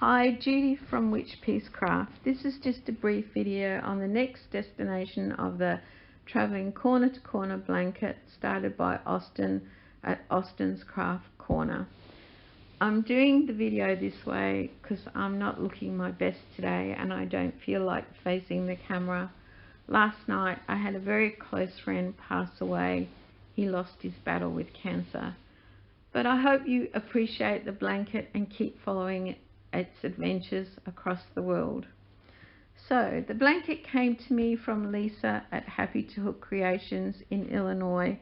Hi, Judy from Witch Piece Craft. This is just a brief video on the next destination of the travelling corner to corner blanket started by Austin at Austin's Craft Corner. I'm doing the video this way because I'm not looking my best today and I don't feel like facing the camera. Last night I had a very close friend pass away. He lost his battle with cancer. But I hope you appreciate the blanket and keep following its adventures across the world. So the blanket came to me from Lisa at Happy to Hook Creations in Illinois.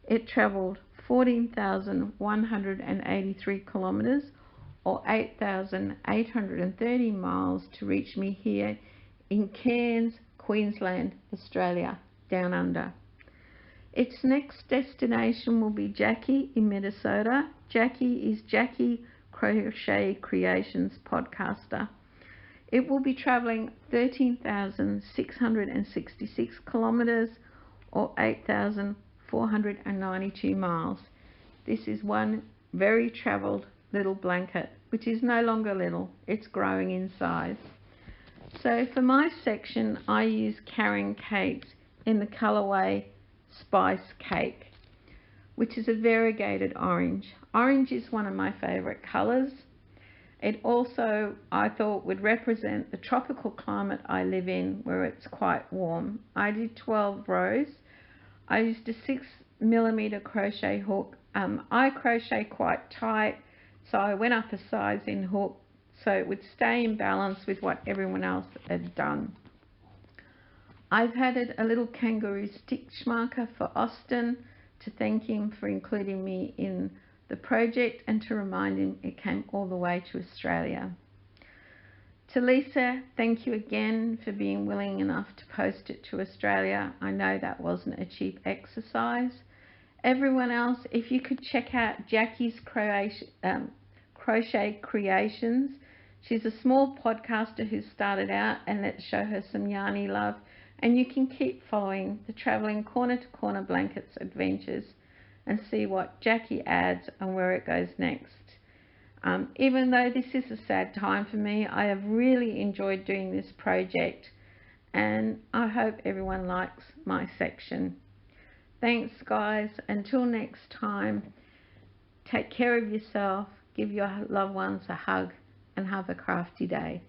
It travelled 14,183 kilometres or 8,830 miles to reach me here in Cairns, Queensland, Australia, down under. Its next destination will be Jackie in Minnesota. Jackie is Jackie Crochet Creations podcaster. It will be travelling 13,666 kilometres or 8,492 miles. This is one very travelled little blanket, which is no longer little, it's growing in size. So for my section, I use Karen Cakes in the colourway Spice Cake, which is a variegated orange. Orange is one of my favourite colours. It also, I thought, would represent the tropical climate I live in where it's quite warm. I did 12 rows. I used a 6mm crochet hook. I crochet quite tight, so I went up a size in hook so it would stay in balance with what everyone else had done. I've added a little kangaroo stitch marker for Austin to thank him for including me in the project and to remind him it came all the way to Australia. To Lisa, thank you again for being willing enough to post it to Australia. I know that wasn't a cheap exercise. Everyone else, if you could check out Jackie's Crochet Creations. She's a small podcaster who started out, and let's show her some yarny love. And you can keep following the travelling corner to corner blankets adventures and see what Jackie adds and where it goes next. Even though this is a sad time for me, I have really enjoyed doing this project and I hope everyone likes my section. Thanks guys, until next time, take care of yourself, give your loved ones a hug and have a crafty day.